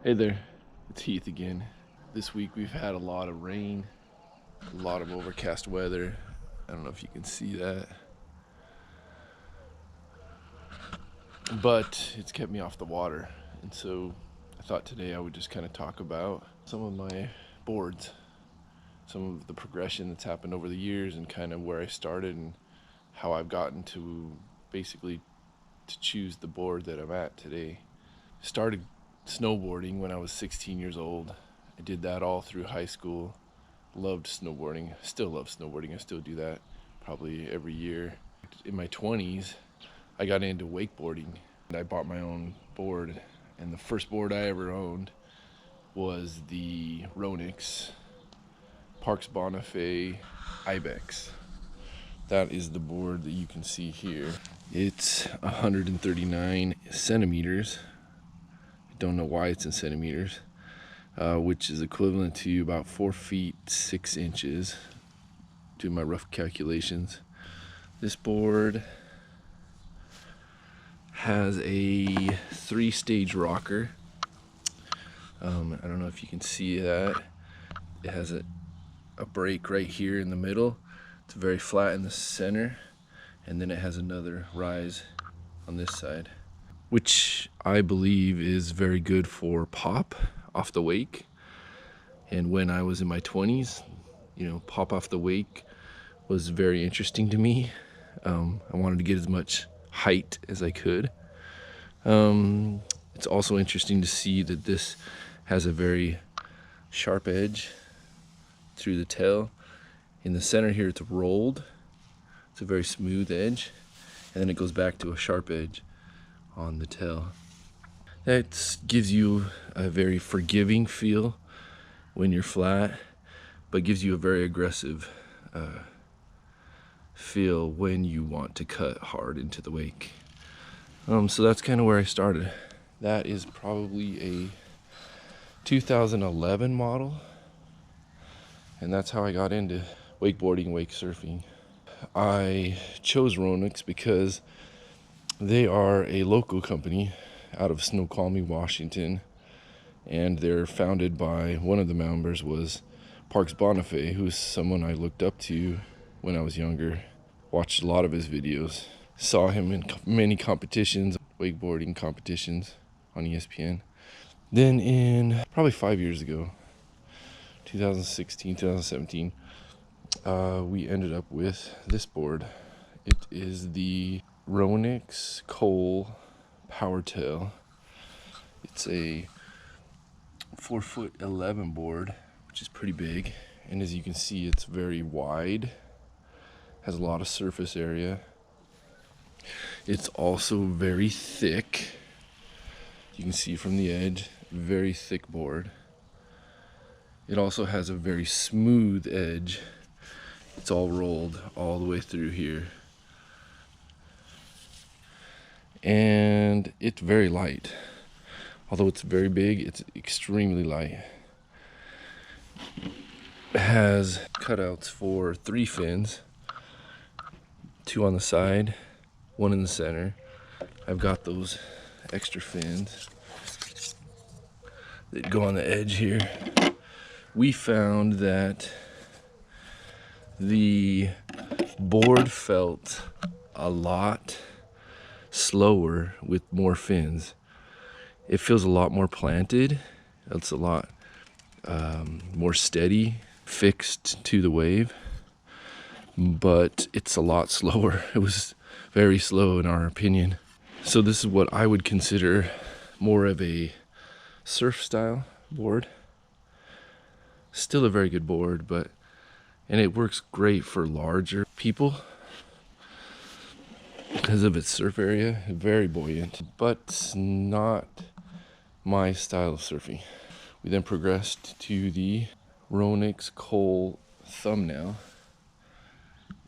Hey there, it's Heath again. This week we've had a lot of rain, a lot of overcast weather. I don't know if you can see that, but it's kept me off the water. And so I thought today I would just kind of talk about some of my boards, some of the progression that's happened over the years, and kind of where I started and how I've gotten to basically to choose the board that I'm at today. Started snowboarding when I was 16 years old. I did that all through high school. Loved snowboarding. Still love snowboarding. I still do that probably every year. In my 20s, I got into wakeboarding. I bought my own board, and the first board I ever owned was the Ronix Ibex. That is the board that you can see here. It's 139 centimeters. Don't know why it's in centimeters, which is equivalent to about 4 feet 6 inches, doing my rough calculations. This board has a 3-stage rocker. I don't know if you can see that. It has a break right here in the middle. It's very flat in the center, and then it has another rise on this side, which I believe is very good for pop off the wake. And when I was in my 20s, pop off the wake was very interesting to me. I wanted to get as much height as I could. It's also interesting to see that this has a very sharp edge through the tail. In the center here, it's rolled. It's a very smooth edge, and then it goes back to a sharp edge on the tail. That gives you a very forgiving feel when you're flat, but gives you a very aggressive feel when you want to cut hard into the wake. So that's kind of where I started. That is probably a 2011 model, and that's how I got into wakeboarding, wake surfing. I chose Ronix because they are a local company out of Snoqualmie, Washington, and they're founded by, one of the members was Parks Bonifay, who's someone I looked up to when I was younger. Watched a lot of his videos, saw him in many competitions, wakeboarding competitions on ESPN. Then in probably 5 years ago, 2016, 2017, we ended up with this board. It is the Ronix Koal Powertail. It's a 4'11" board, which is pretty big, and as you can see, it's very wide, has a lot of surface area. It's also very thick. You can see from the edge, very thick board. It also has a very smooth edge. It's all rolled all the way through here. And it's very light. Although it's very big, it's extremely light. It has cutouts for 3 fins, 2 on the side, 1 in the center. I've got those extra fins that go on the edge here. We found that the board felt a lot slower with more fins. It feels a lot more planted. It's a lot more steady, fixed to the wave, but it's a lot slower. It was very slow in our opinion. So this is what I would consider more of a surf style board. Still a very good board, and it works great for larger people because of its surf area. Very buoyant, but not my style of surfing. We then progressed to the Ronix Koal Thumbnail.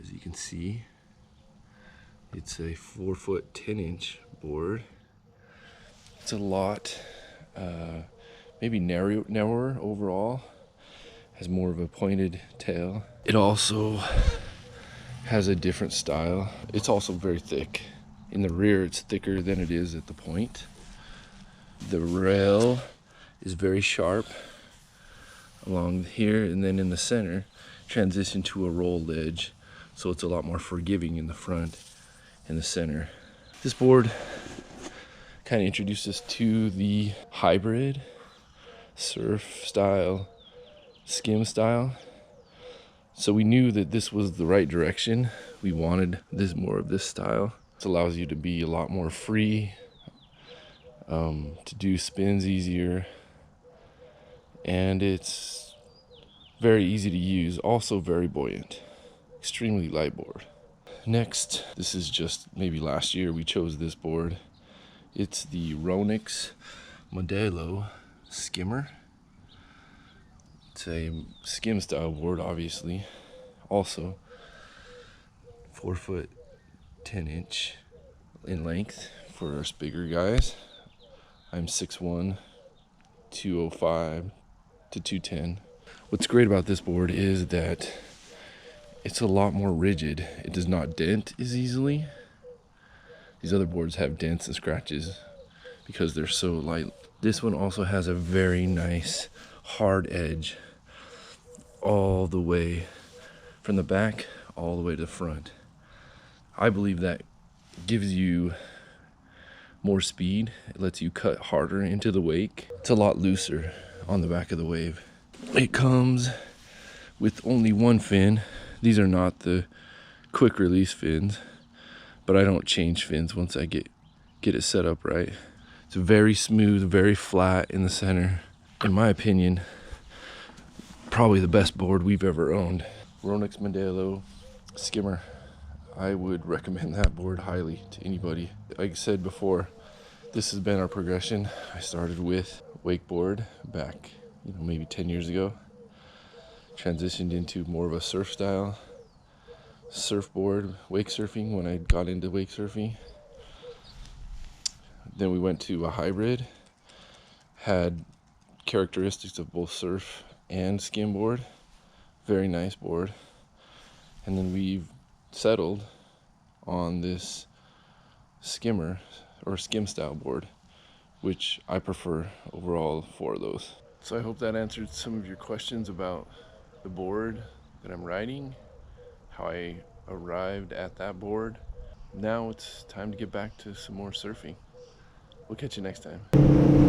As you can see, it's a 4' 10" board. It's a lot maybe narrower overall, has more of a pointed tail. It also has a different style. It's also very thick. In the rear, it's thicker than it is at the point. The rail is very sharp along here, and then in the center transition to a rolled edge, so it's a lot more forgiving in the front and the center. This board kind of introduced us to the hybrid surf style, skim style. So we knew that this was the right direction. We wanted this more of this style. It allows you to be a lot more free, to do spins easier, and it's very easy to use, also very buoyant, extremely light board. Next, this is just maybe last year we chose this board. It's the Ronix Modello Skimmer. It's a skim style board, obviously. Also 4 foot 10 inch in length for us bigger guys. I'm 6'1", 205 to 210. What's great about this board is that it's a lot more rigid. It does not dent as easily. These other boards have dents and scratches because they're so light. This one also has a very nice hard edge all the way from the back all the way to the front. I believe that gives you more speed. It lets you cut harder into the wake. It's a lot looser on the back of the wave. It comes with only one fin. These are not the quick release fins, but I don't change fins once I get it set up right. It's very smooth, very flat in the center. In my opinion, probably the best board we've ever owned. Ronix Modello Skimmer. I would recommend that board highly to anybody. Like I said before, this has been our progression. I started with wakeboard back, maybe 10 years ago. Transitioned into more of a surf style surfboard, wake surfing when I got into wake surfing. Then we went to a hybrid, had characteristics of both surf and skim board. Very nice board. And then we've settled on this skimmer or skim style board, which I prefer over all 4 of those. So I hope that answered some of your questions about the board that I'm riding, how I arrived at that board. Now it's time to get back to some more surfing. We'll catch you next time.